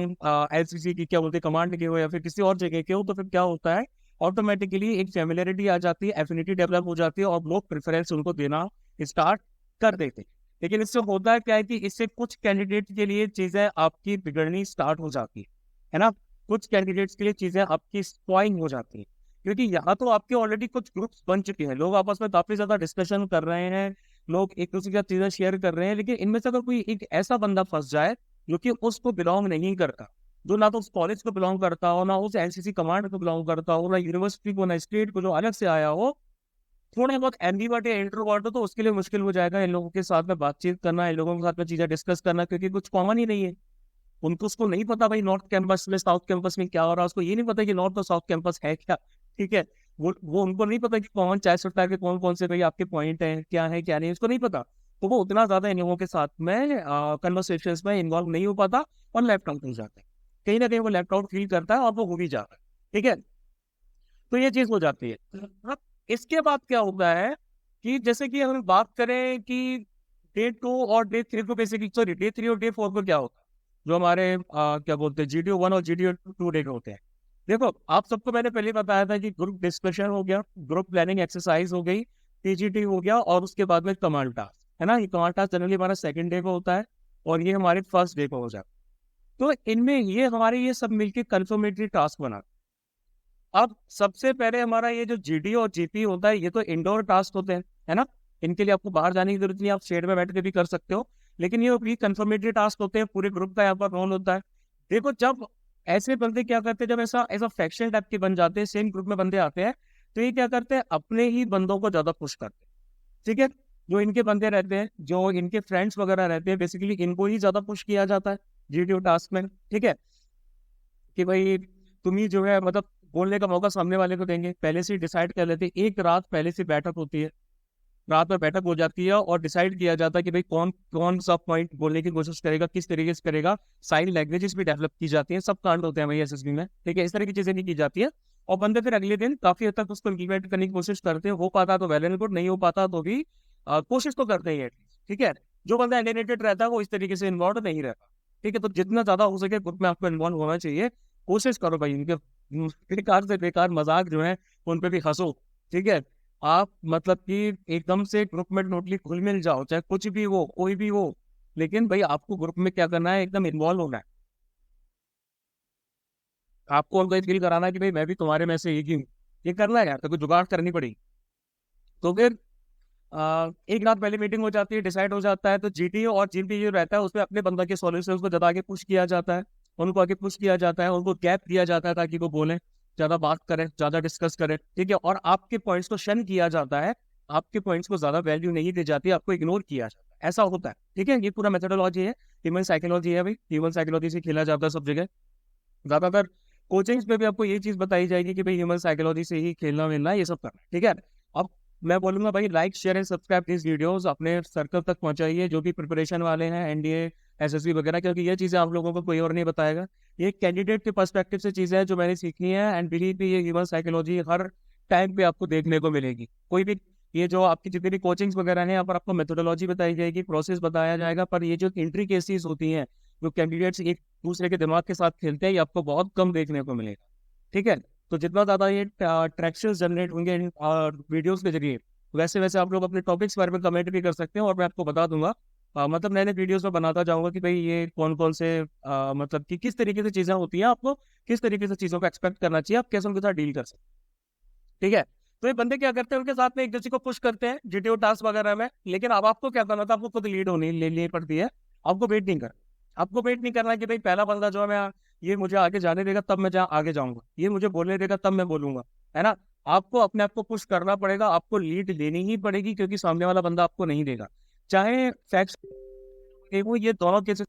एलसीसी की क्या बोलते कमांड के हो या फिर किसी और जगह के हो, तो फिर क्या होता है ऑटोमेटिकली एक फेमिलियरिटी आ जाती है, एफिनिटी डेवलप हो जाती है और लोग प्रेफरेंस उनको देना स्टार्ट कर देते हैं। लेकिन इससे होता है क्या है कि इससे कुछ कैंडिडेट के लिए चीजें आपकी बिगड़नी स्टार्ट हो जाती है ना। कुछ कैंडिडेट्स के लिए चीजें आपकी स्पॉइंग हो जाती है, क्योंकि यहाँ तो आपके ऑलरेडी कुछ ग्रुप्स बन चुके हैं, लोग आपस में काफी ज्यादा डिस्कशन कर रहे हैं, लोग एक दूसरे के साथ चीजें शेयर कर रहे हैं। लेकिन इनमें से अगर कोई एक ऐसा बंदा फंस जाए जो कि उसको बिलोंग नहीं करता, जो ना तो उस कॉलेज को बिलोंग करता हो, ना उस एनसीसी कमांड को बिलोंग करता हो, ना यूनिवर्सिटी को, ना स्टेट को, जो अलग से आया हो, थोड़ा बहुत एम्बीवर्ट या इंट्रोवर्ट हो तो उसके लिए मुश्किल हो जाएगा इन लोगों के साथ में बातचीत करना, इन लोगों के साथ में चीजें डिस्कस करना, क्योंकि कुछ कॉमन ही नहीं है। उनको उसको नहीं पता भाई नॉर्थ कैंपस में साउथ कैंपस में क्या हो रहा है, उसको ये नहीं पता कि नॉर्थ और साउथ कैंपस है क्या। ठीक है, वो उनको नहीं पता कि कौन चाय सुट्टा के कौन कौन से भाई आपके पॉइंट है क्या नहीं, उसको नहीं पता। तो वो उतना ज्यादा इन लोगों के साथ में कन्वर्सेशन में इन्वॉल्व नहीं हो पाता और लेफ्ट आउट हो जाता है। कहीं ना कहीं वो लेफ्ट आउट फील करता है और वो हो भी जाता है। ठीक है, तो ये चीज हो जाती है। अब इसके बाद क्या होता है कि जैसे कि हम बात करें कि डे 2 और डे 3 को बेसिकली, सॉरी डे 3 और डे 4 को क्या होता है, जो हमारे क्या बोलते हैं GTO 1 और GTO 2 डे होते हैं। देखो आप सबको मैंने पहले बताया था कि ग्रुप डिस्कशन हो गया, ग्रुप प्लानिंग एक्सरसाइज हो गई, TGT हो गया, और उसके बाद में कमांड टास्क, है ना। ये कमांड टास्क जनरली हमारा सेकंड डे को होता है और ये हमारे फर्स्ट डे को हो जाता है। तो इनमें ये हमारे ये सब मिलके कंफर्मेटरी टास्क बना। अब सबसे पहले हमारा ये जो GD और GP होता है, ये तो इंडोर टास्क होते हैं, है ना। इनके लिए आपको बाहर जाने की जरूरत नहीं, आप शेड में बैठ के भी कर सकते हो। लेकिन ये कंफर्मेटरी टास्क होते हैं, पूरे ग्रुप का यहाँ पर रोल होता है। देखो जब ऐसे बंदे क्या करते हैं, जब ऐसा ऐसा फैक्शन टाइप के बन जाते हैं, सेम ग्रुप में बंदे आते हैं, तो ये क्या करते हैं, अपने ही बंदों को ज्यादा पुश करते हैं। ठीक है, जो इनके बंदे रहते हैं, जो इनके फ्रेंड्स वगैरह रहते हैं, बेसिकली इनको ही ज्यादा पुश किया जाता है GTO टास्क में। ठीक है, कि भाई तुम ही जो है मतलब बोलने का मौका सामने वाले को देंगे, पहले से डिसाइड कर लेते हैं। एक रात पहले से बैठक होती है, रात में बैठक हो जाती है और डिसाइड किया जाता है कि भाई कौन कौन सा पॉइंट बोलने की कोशिश करेगा, किस तरीके से करेगा। साइन लैंग्वेजेस भी डेवलप की जाती है, सब कांड होते हैं भाई SSB में। ठीक है, इस तरह की चीजें नहीं की जाती है, और बंदे फिर अगले दिन काफी हद तक उसको इम्प्लीमेंट करने की कोशिश करते हैं। हो पाता तो वेल एंड गुड, नहीं हो पाता तो भी कोशिश तो करते ही है। ठीक है, जो बंदा एलिनेटेड रहता है वो इस तरीके से इन्वॉल्व नहीं रहता। ठीक है, तो जितना ज्यादा हो सके ग्रुप में आपको इन्वॉल्व होना चाहिए। कोशिश करो भाई उनके बेकार से बेकार मजाक जो है उन पे भी हंसो। ठीक है, आप मतलब कि एकदम से ग्रुप में टोटली घुल मिल जाओ, चाहे कुछ भी हो कोई भी हो, लेकिन भाई आपको ग्रुप में क्या करना है, एकदम इन्वॉल्व होना है। आपको उनको फील कराना है कि भाई मैं भी तुम्हारे में से एक ही हूँ। ये करना है यार, तो कुछ जुगाड़ करनी पड़ेगी। तो फिर एक रात पहले मीटिंग हो जाती है, डिसाइड हो जाता है, तो GTO और GP जो रहता है उसमें अपने बंदा के सॉल्यूशंस को ज्यादा आगे पुश किया जाता है, उनको आगे पुश किया जाता है, उनको गैप दिया जाता है ताकि वो बोले, ज्यादा बात करें, ज्यादा डिस्कस करें। ठीक है, और आपके पॉइंट्स को शन किया जाता है, आपके पॉइंट्स को ज्यादा वैल्यू नहीं दी जाती, आपको इग्नोर किया जाता है, ऐसा होता है। ठीक है, ये पूरा मेथोडोलॉजी है, ह्यूमन साइकोलॉजी है भाई, ह्यूमन साइकोलॉजी से खेला जाता है सब जगह। ज्यादातर कोचिंग्स में भी आपको ये चीज बताई जाएगी कि भाई ह्यूमन साइकोलॉजी से ही खेलना मिलना ये सब करना है। ठीक है, अब मैं बोलूंगा भाई like share and subscribe this videos, अपने सर्कल तक पहुंचाइए जो भी प्रिपरेशन वाले हैं, NDA SSB वगैरह, क्योंकि ये चीजें आप लोगों को कोई और नहीं बताएगा। ये कैंडिडेट के पर्सपेक्टिव से चीजें हैं जो मैंने सीखनी है, एंड बिलीव भी ये ह्यूमन साइकोलॉजी हर टाइम पे आपको देखने को मिलेगी। कोई भी ये जो आपकी जितनी भी कोचिंग्स वगैरह हैं, यहाँ पर आपको मेथोडोलॉजी बताई जाएगी, प्रोसेस बताया जाएगा, पर ये जो इंट्री केसेस होती हैं, जो कैंडिडेट्स एक दूसरे के दिमाग के साथ खेलते हैं, ये आपको बहुत कम देखने को मिलेगा। ठीक है, तो जितना ज्यादा ये ट्रैक्शन जनरेट होंगे वीडियोस के जरिए, वैसे वैसे आप लोग अपने टॉपिक्स के बारे में कमेंट भी कर सकते हैं और मैं आपको बता दूंगा। मतलब नए नए वीडियोस में बनाता जाऊंगा कि भाई ये कौन कौन से मतलब कि किस तरीके से चीजें होती हैं, आपको किस तरीके से चीजों को एक्सपेक्ट करना चाहिए, आप कैसे उनके साथ डील कर सकते हैं। ठीक है, तो ये बंदे क्या करते हैं, उनके साथ में एक दूसरे को पुश करते हैं GTO टास्क वगैरह में, लेकिन अब आपको क्या करना था, आपको खुद लीड होनी लेनी पड़ती है। आपको वेट नहीं करना, आपको वेट नहीं करना कि भाई पहला बंदा जो है मैं ये मुझे आगे जाने देगा तब मैं जहाँ आगे जाऊंगा, ये मुझे बोलने देगा तब मैं बोलूंगा, है ना। आपको अपने आप को पुश करना पड़ेगा, आपको लीड लेनी ही पड़ेगी, क्योंकि सामने वाला बंदा आपको नहीं देगा। चाहे फैक्ट्स वो ये दोनों केसेस,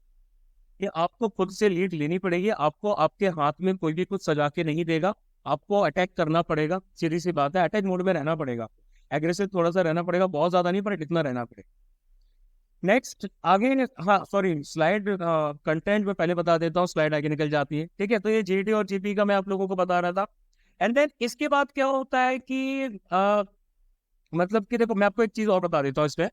ये आपको खुद से लीड लेनी पड़ेगी। आपको आपके हाथ में कोई भी कुछ सजा के नहीं देगा, आपको अटैक करना पड़ेगा। सीधी सी बात है, अटैक मोड में रहना पड़ेगा, एग्रेसिव थोड़ा सा रहना पड़ेगा, बहुत ज्यादा नहीं पर इतना रहना पड़ेगा। नेक्स्ट आगे, हाँ सॉरी, स्लाइड कंटेंट में पहले बता देता हूँ, स्लाइड आगे निकल जाती है। ठीक है, तो ये GT और GP का मैं आप लोगों को बता रहा था। एंड देन इसके बाद क्या होता है कि मतलब कि देखो मैं आपको एक चीज और बता देता हूँ इसमें।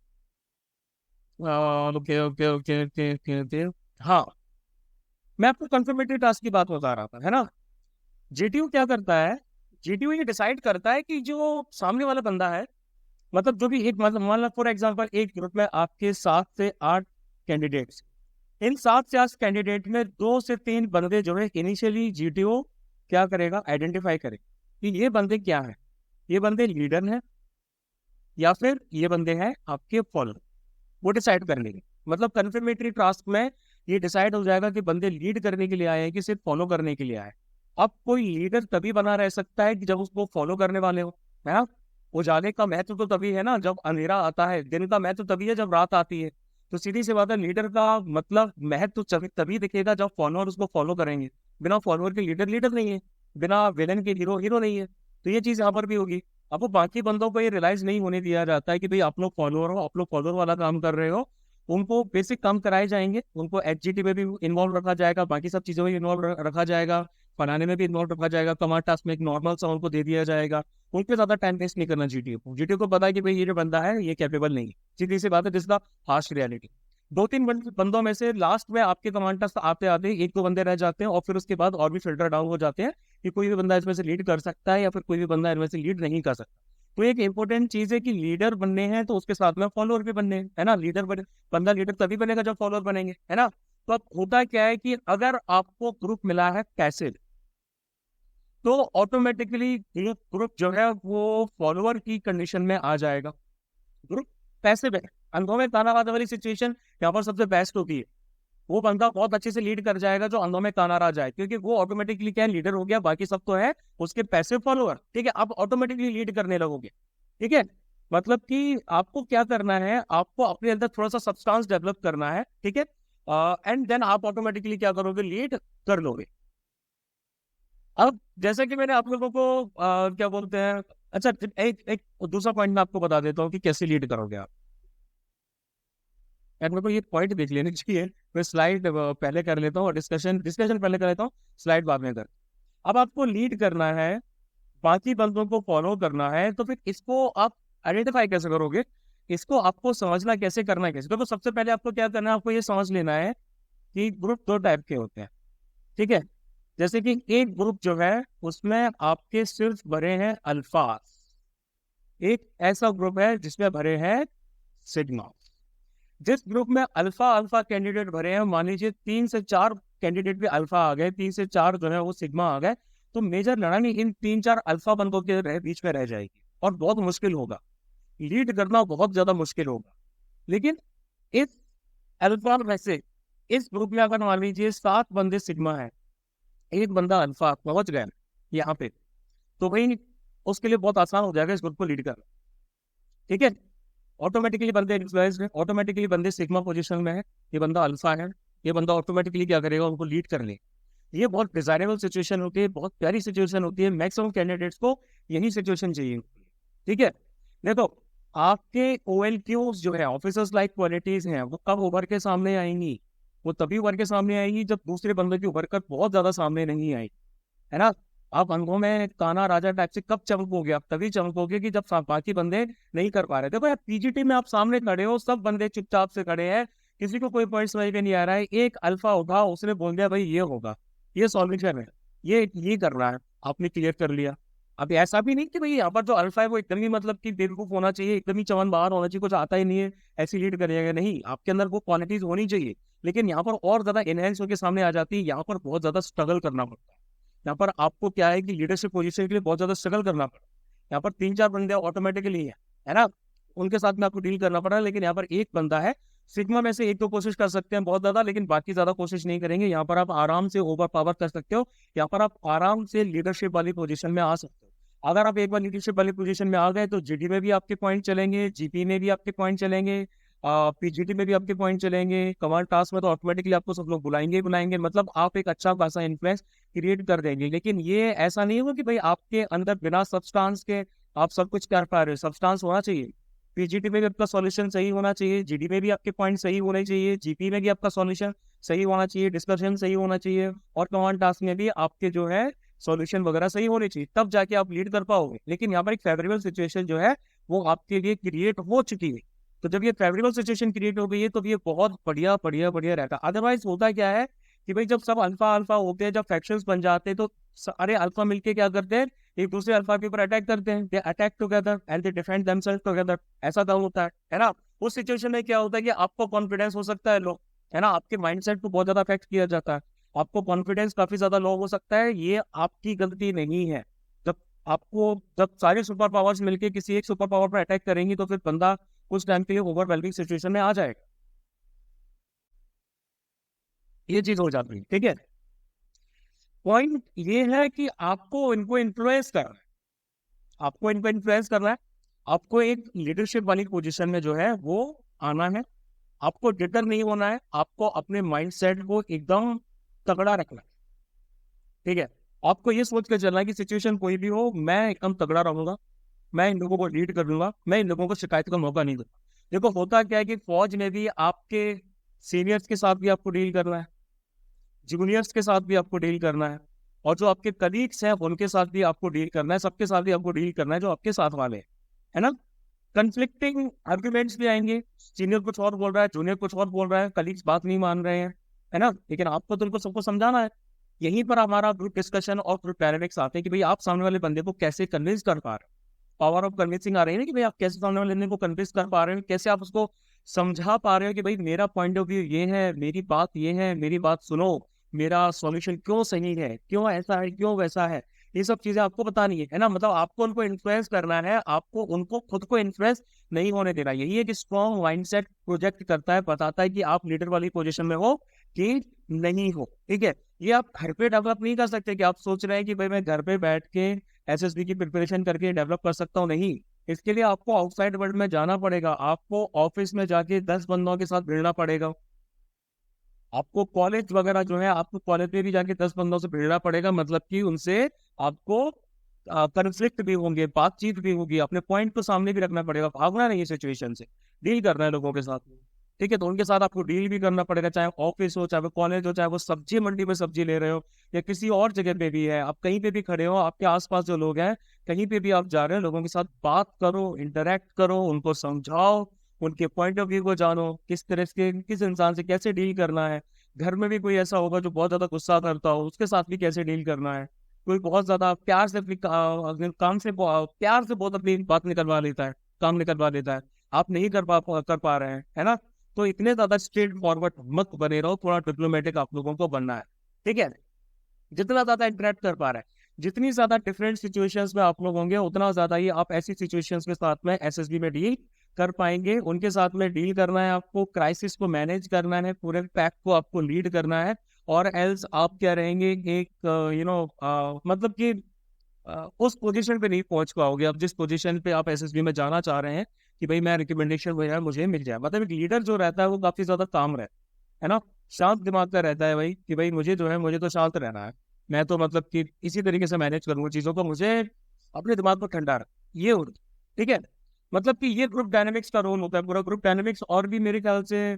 Okay okay okay okay okay okay, हाँ, मैं आपको कंफर्मेटरी टास्क की बात बता रहा था, है ना। GTO क्या करता है, GTO ये डिसाइड करता है कि जो सामने वाला बंदा है, मतलब जो भी एक, मतलब मान लो फॉर एग्जांपल एक ग्रुप में आपके 7 से 8 कैंडिडेट्स, इन 7 से 8 कैंडिडेट में 2 से 3 बंदे जो है इनिशियली GTO क्या करेगा, आइडेंटिफाई करेगा कि ये बंदे क्या है, ये बंदे लीडर हैं या फिर ये बंदे हैं आपके फॉलोअर। वो डिसाइड कर लेंगे, मतलब कन्फर्मेटरी टास्क में ये डिसाइड हो जाएगा कि बंदे लीड करने के लिए आए हैं कि सिर्फ फॉलो करने के लिए आए। अब कोई लीडर तभी बना रह सकता है कि जब उसको फॉलो करने वाले हो, है ना। उजाले का महत्व तो तभी है ना जब अंधेरा आता है, दिन का महत्व तभी है जब रात आती है। तो सीधी सी बात है, लीडर का मतलब महत्व तभी दिखेगा जब फॉलोअर उसको फॉलो करेंगे। बिना फॉलोअर के लीडर लीडर नहीं है, बिना विलन के हीरो हीरो नहीं है। तो ये चीज यहाँ पर भी होगी। अब वो बाकी बंदों को ये रियलाइज नहीं होने दिया जाता है कि भाई आप लोग फॉलोअर हो, आप लोग फॉलोअर वाला काम कर रहे हो। उनको बेसिक काम कराए जाएंगे, उनको एचजीटी में भी इन्वॉल्व रखा जाएगा, बाकी सब चीजों में इन्वॉल्व रखा जाएगा, बनाने में भी इन्वॉल्व रखा जाएगा, कमांड टास्क में एक नॉर्मल सा उनको दे दिया जाएगा। उन पे ज्यादा टाइम वेस्ट नहीं करना जीटीओ को। जीटीओ को पता है कि भाई ये जो बंदा है ये कैपेबल नहीं है। सीधी सी बात है, दिस द हार्श रियलिटी। दो तीन बंदों में से लास्ट में आपके कमांड टास्क आते आते एक दो बंदे रह जाते हैं, और फिर उसके बाद और भी फिल्टर डाउन हो जाते हैं कि कोई भी बंदा इसमें से लीड कर सकता है या फिर कोई भी बंदा इनमें से लीड नहीं कर सकता। तो एक इंपॉर्टेंट चीज है कि लीडर बनने हैं तो उसके साथ में फॉलोअर भी बनने हैं, है ना। बंदा लीडर तभी बनेगा जब फॉलोअर बनेंगे, है ना। तो अब होता क्या है कि अगर आपको ग्रुप मिला है कैसे, तो ऑटोमेटिकली ग्रुप जो है वो फॉलोअर की कंडीशन में आ जाएगा। ग्रुप पैसे में अंधों में ताना बाना वाली सिचुएशन यहाँ पर सबसे बेस्ट होती है। वो बंदा बहुत अच्छे से लीड कर जाएगा जो अंधों में ताना रह जाए, क्योंकि वो ऑटोमेटिकली क्या लीडर हो गया, बाकी सब तो है उसके पैसे फॉलोअर। ठीक है, आप ऑटोमेटिकली लीड करने लगोगे। ठीक है, मतलब कि आपको क्या करना है, आपको अपने अंदर थोड़ा सा सब्सटेंस डेवलप करना है। ठीक है, एंड देन आप ऑटोमेटिकली क्या करोगे, लीड कर लोगे। अब जैसे कि मैंने आप लोगों को क्या बोलते हैं, अच्छा एक दूसरा पॉइंट मैं आपको बता देता हूँ कि कैसे लीड करोगे आप। एंड मेरे को ये पॉइंट देख लेने चाहिए। मैं स्लाइड पहले कर लेता हूँ और डिस्कशन डिस्कशन पहले कर लेता हूँ, स्लाइड बाद में कर। अब आपको लीड करना है, बाकी बंदों को फॉलो करना है, तो फिर इसको आप आइडेंटिफाई कैसे करोगे, इसको आपको समझना कैसे, करना कैसे। तो सबसे पहले आपको क्या करना है, आपको ये समझ लेना है कि ग्रुप दो टाइप के होते हैं। ठीक है, जैसे कि एक ग्रुप जो है उसमें आपके सिर्फ भरे हैं अल्फाज, एक ऐसा ग्रुप है जिसमें भरे हैं सिग्मा। जिस ग्रुप में अल्फा अल्फा कैंडिडेट भरे हैं, मान लीजिए 3 से 4 कैंडिडेट भी अल्फा आ गए, 3 से 4 जो है वो सिग्मा आ गए, तो मेजर लड़ाई इन 3-4 अल्फा बंदों के बीच में रह जाएगी और बहुत मुश्किल होगा, लीड करना बहुत ज्यादा मुश्किल होगा। लेकिन इस अल्फा में से इस ग्रुप में अगर मान लीजिए 7 बंदे सिग्मा है, एक बंदा अल्फा पहुंच गया यहाँ पे, तो भाई उसके लिए बहुत आसान हो जाएगा इस ग्रुप को लीड करना। ठीक है, ऑटोमेटिकली बंदे इन्फ्लुएंस है, ऑटोमेटिकली बंदे सिग्मा पोजीशन में है, ये बंदा अल्फा है, ये बंदा ऑटोमेटिकली क्या करेगा, उनको लीड कर ले। ये बहुत डिजायरेबल सिचुएशन होती है, बहुत प्यारी सिचुएशन होती है, मैक्सिमम कैंडिडेट्स को यही सिचुएशन चाहिए। ठीक है, देखो आपके OLQs जो है ऑफिसर्स लाइक क्वालिटीज हैं, वो कब उभर के सामने आएंगी, वो तभी उभर के सामने आएगी जब दूसरे बंदे की उभर कर बहुत ज्यादा सामने नहीं आई, है ना। आप अंगों में काना राजा टाइप से कब चमकोगे, आप तभी चमकोगे कि जब बाकी बंदे नहीं कर पा रहे। देखो यार, पीजीटी में आप सामने खड़े हो, सब बंदे चुपचाप से खड़े हैं, किसी को कोई पॉइंट समझ में नहीं आ रहा है, एक अल्फा उठा, उसने बोल दिया भाई ये होगा, ये सॉल्यूशन है, ये कर रहा है, आपने क्लियर कर लिया। अब ऐसा भी नहीं कि भाई यहाँ पर जो अल्फा है वो एकदम ही मतलब कि बेवकूफ होना चाहिए, एकदम ही चमन बाहर होना चाहिए, कुछ आता ही नहीं है ऐसी लीड करिएगा, नहीं, आपके अंदर वो क्वालिटीज होनी चाहिए। लेकिन यहाँ पर और ज्यादा एनहेंस होकर सामने आ जाती है, यहाँ पर बहुत ज्यादा स्ट्रगल करना पड़ता है। यहाँ पर आपको क्या है कि लीडरशिप पोजीशन के लिए बहुत ज्यादा स्ट्रगल करना पड़ा। यहाँ पर 3-4 बंदे ऑटोमेटिकली है ना, उनके साथ में आपको डील करना पड़ा। लेकिन यहाँ पर एक बंदा है सिग्मा में से, एक तो कोशिश कर सकते हैं बहुत ज्यादा, लेकिन बाकी ज्यादा कोशिश नहीं करेंगे। यहाँ पर आप आराम से ओवर पावर कर सकते हो, यहाँ पर आप आराम से लीडरशिप वाली पोजीशन में आ सकते हो। अगर आप एक बार लीडरशिप वाली पोजीशन में आ गए तो जीडी में भी आपके पॉइंट चलेंगे, जीपी में भी आपके पॉइंट चलेंगे, पीजीटी में भी आपके पॉइंट चलेंगे, कमांड टास्क में तो ऑटोमेटिकली आपको सब लोग बुलाएंगे बुलाएंगे, मतलब आप एक अच्छा खासा इन्फ्लुएंस क्रिएट कर देंगे। लेकिन ये ऐसा नहीं होगा कि भाई आपके अंदर बिना सब्सटेंस के आप सब कुछ कर पा रहे हो, सब्सटेंस होना चाहिए। पीजीटी में भी आपका सॉल्यूशन सही होना चाहिए, जीडी में भी आपके पॉइंट सही होने चाहिए, जीपी में भी आपका सॉल्यूशन सही होना चाहिए, डिस्कशन सही होना चाहिए, और कमांड टास्क में भी आपके जो है सॉल्यूशन वगैरह सही होने चाहिए, तब जाके आप लीड कर पाओगे। लेकिन यहाँ पर एक फेवरेबल सिचुएशन जो है वो आपके लिए क्रिएट हो चुकी है। तो जब ये फेवरेबल सिचुएशन क्रिएट हो गई है तो ये बहुत बढ़िया बढ़िया बढ़िया रहता है। अदरवाइज होता क्या है कि भाई जब सब अल्फा अल्फा होते हैं, जब फैक्शंस बन जाते हैं, तो सारे अल्फा मिलके क्या करते हैं, एक दूसरे अल्फा के ऊपर अटैक करते हैं, they attack together and they defend themselves together, ऐसा डाउन होता है ना। उस सिचुएशन में क्या होता है कि आपको कॉन्फिडेंस हो सकता है लो, है ना, आपके माइंडसेट को बहुत ज्यादा अफेक्ट किया जाता है, आपको कॉन्फिडेंस काफी ज्यादा लो हो सकता है। ये आपकी गलती नहीं है। जब जब सारे सुपर पावर्स मिलके किसी एक सुपर पावर पर अटैक करेंगी तो फिर बंदा कुछ टाइम के लिए ओवरवेलमिंग सिचुएशन में आ जाएगा, ये चीज हो जाती है। ठीक है, पॉइंट ये है कि आपको इनको इन्फ्लुएंस करना है, आपको इनको इन्फ्लुएंस करना है। आपको एक लीडरशिप वाली पोजीशन में जो है वो आना है। आपको डिटर नहीं होना है, आपको अपने माइंडसेट को एकदम तगड़ा रखना है, ठीक है। आपको ये सोच कर चलना है कि सिचुएशन कोई भी हो, मैं एकदम तगड़ा रहूंगा, मैं इन लोगों को लीड कर लूंगा, मैं इन लोगों को शिकायत का मौका नहीं दूंगा। देखो होता क्या है कि फौज में भी आपके सीनियर्स के साथ भी आपको डील करना है, जूनियर्स के साथ भी आपको डील करना है, और जो आपके कलीग्स हैं उनके साथ भी आपको डील करना है, सबके साथ भी आपको डील करना है जो आपके साथ वाले हैं, है ना। कंफ्लिक्टिंग आर्ग्यूमेंट्स भी आएंगे, सीनियर कुछ और बोल रहा है, जूनियर कुछ और बोल रहा है, कलीग्स बात नहीं मान रहे हैं, है ना, लेकिन आपको तो उनको सबको समझाना है। यहीं पर हमारा ग्रुप डिस्कशन और ग्रुप डायनेमिक्स आते हैं कि भाई आप सामने वाले बंदे को कैसे कन्विंस कर पा रहे हो। पावर ऑफ कन्विंसिंग आ रही है ना कि भाई आप कैसे सामने वाले बंदे को कन्विंस कर पा रहे हो, कैसे आप उसको समझा पा रहे हो कि भाई मेरा पॉइंट ऑफ व्यू ये है, मेरी बात ये है, मेरी बात सुनो, मेरा सॉल्यूशन क्यों सही है, क्यों ऐसा है, क्यों वैसा है। ये सब चीजें आपको बतानी है ना, मतलब आपको उनको इन्फ्लुएंस करना है, आपको उनको खुद को इन्फ्लुएंस नहीं होने देना। यही है कि स्ट्रॉन्ग माइंडसेट प्रोजेक्ट करता है, बताता है कि आप लीडर वाली पोजीशन में हो कि नहीं हो, ठीक है। ये आप घर पे डेवलप नहीं कर सकते कि आप सोच रहे हैं कि भाई मैं घर पे बैठ के एसएसबी की प्रिपरेशन करके डेवलप कर सकता हूँ, नहीं। इसके लिए आपको आउटसाइड वर्ल्ड में जाना पड़ेगा, आपको ऑफिस में जाके 10 बंदों के साथ भिड़ना पड़ेगा, आपको कॉलेज वगैरह जो है, आपको कॉलेज में भी जाके 10 बंदों से भिड़ना पड़ेगा, मतलब कि उनसे आपको कन्फ्लिक्ट भी होंगे, बातचीत भी होगी, अपने पॉइंट को सामने भी रखना पड़ेगा, भागना नहीं है सिचुएशन से, डील करना है लोगों के साथ में, ठीक है। तो उनके साथ आपको डील भी करना पड़ेगा, चाहे ऑफिस हो, चाहे वो कॉलेज हो, चाहे वो सब्जी मंडी में सब्जी ले रहे हो, या किसी और जगह पे भी है, आप कहीं पे भी खड़े हो, आपके आसपास जो लोग हैं, कहीं पे भी आप जा रहे हो, लोगों के साथ बात करो, इंटरेक्ट करो, उनको समझाओ, उनके पॉइंट ऑफ व्यू को जानो, किस तरह से, किस इंसान से कैसे डील करना है। घर में भी कोई ऐसा होगा जो बहुत ज्यादा गुस्सा करता हो, उसके साथ भी कैसे डील करना है। कोई बहुत ज्यादा प्यार से अपनी काम से प्यार से बहुत अपनी बात निकलवा लेता है, काम निकलवा लेता है, आप नहीं कर पा रहे हैं, है ना। तो इतने ज्यादा स्ट्रेट फॉरवर्ड मत बने रहो, थोड़ा डिप्लोमेटिक आप लोगों को बनना है, ठीक है। जितना ज्यादा इंटरेक्ट कर पा रहे हैं, जितनी ज्यादा डिफरेंट सिचुएशंस में आप लोग होंगे, उतना ज्यादा ही आप ऐसी सिचुएशंस के साथ में एसएसबी में डील कर पाएंगे। उनके साथ में डील करना है आपको, क्राइसिस को मैनेज करना है, पूरे पैक को आपको लीड करना है, और एल्स आप क्या रहेंगे, एक मतलब कि उस पोजीशन पे नहीं पहुंच पाओगे। अब जिस पोजीशन पे आप एसएसबी में जाना चाह रहे हैं कि भाई मैं रिकमेंडेशन वगैरह मुझे मिल जाए, मतलब एक लीडर जो रहता है वो काफी ज्यादा काम रहता है ना, शांत दिमाग का रहता है भाई, कि भाई मुझे जो है, मुझे तो शांत रहना है, मैं तो मतलब कि इसी तरीके से मैनेज करूंगा चीजों को, मुझे अपने दिमाग को ठंडा रख, ये हो, ठीक है। मतलब कि ये ग्रुप डायनेमिक्स का रोल होता है, पूरा ग्रुप डायनेमिक्स। और भी मेरे ख्याल से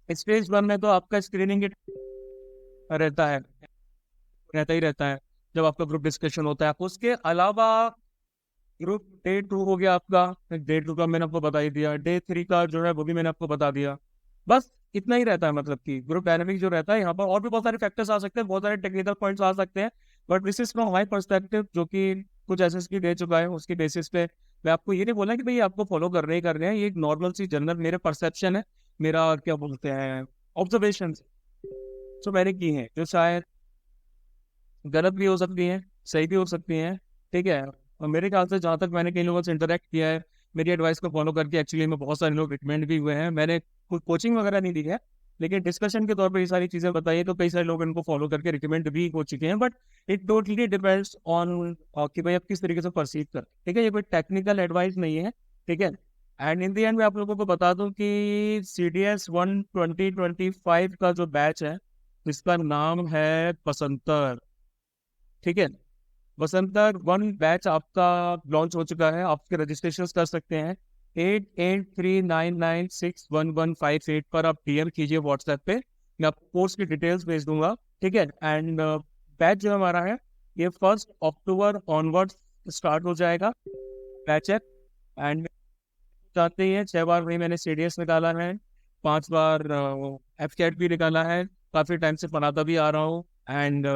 स्टेज 1 में तो आपका स्क्रीनिंग रहता है, रहता ही रहता है जब आपका ग्रुप डिस्कशन होता है। उसके अलावा ग्रुप डे 2 हो गया आपका, डे 2 का मैंने आपको बता ही दिया, डे 3 का जो है वो भी मैंने आपको बता दिया। बस इतना ही रहता है, मतलब कि ग्रुप डायनेमिक जो रहता है यहाँ पर। और भी बहुत सारे फैक्टर्स आ सकते हैं, बहुत सारे टेक्निकल पॉइंट्स आ सकते हैं, but this is from my perspective, जो कि कुछ एसएसपी दे चुका है, उसके बेसिस पे मैं आपको ये नहीं बोला कि भाई आपको फॉलो कर रहे हैं, ये एक नॉर्मल सी जनरल मेरे परसेप्शन है, मेरा क्या बोलते हैं ऑब्जर्वेशन जो मैंने की है, जो शायद गलत भी हो सकती है, सही भी हो सकती है, ठीक है। और मेरे ख्याल से जहाँ तक मैंने कई लोगों से इंटरेक्ट किया है, मेरी एडवाइस को फॉलो करके एक्चुअली में बहुत सारे लोग रिकमेंड भी हुए हैं। मैंने कोई कोचिंग वगैरह नहीं दी है, लेकिन डिस्कशन के तौर पर ये सारी चीज़ें बताई है, तो कई सारे लोग इनको फॉलो करके रिकमेंड भी हो चुके हैं। But it totally depends on कि भाई आप किस तरीके से परसीव कर, ठीक है। ये कोई टेक्निकल एडवाइस नहीं है, ठीक है। एंड इन द एंड मैं आप लोगों को बता दूं कि CDS 1 2025 का जो बैच है, इसका नाम है बसंतर, ठीक है। बसंतर 1 बैच आपका लॉन्च हो चुका है, आपके रजिस्ट्रेशन कर सकते हैं 8839961158 पर। आप DM कीजिए व्हाट्सएप पे, मैं आपको कोर्स की डिटेल्स भेज दूंगा, ठीक है। एंड बैच जो हमारा है ये 1 अक्टूबर ऑनवर्ड स्टार्ट हो जाएगा, बैच है। एंड चाहते ही है 6 बार वही मैंने CDS निकाला है, 5 बार FCAT भी निकाला है, काफी टाइम से पढ़ाता भी आ रहा हूँ। एंड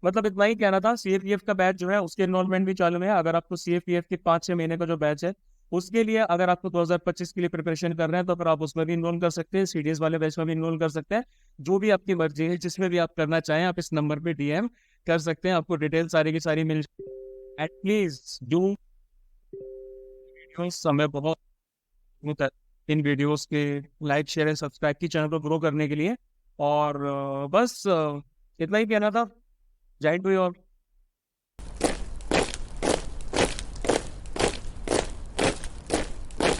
मतलब इतना ही कहना था। CAPF का बैच जो है उसके एनरोलमेंट भी चालू है। अगर आपको CAPF के 5-6 महीने का जो बैच है, उसके लिए अगर आपको 2025 के लिए प्रिपरेशन कर रहे हैं, तो फिर आप उसमें भी इनरोल कर सकते हैं, CDS वाले बैच में भी इनरोल कर सकते हैं, जो भी आपकी मर्जी है, जिसमें भी आप करना चाहें, आप इस नंबर पे DM कर सकते हैं, आपको डिटेल सारी की सारी मिल। एट प्लीज डू समय बहुत होता है इन वीडियोस के लाइक शेयर एंड सब्सक्राइब की चैनल को ग्रो करने के लिए। और बस इतना ही कहना था। जय टू यू ऑल।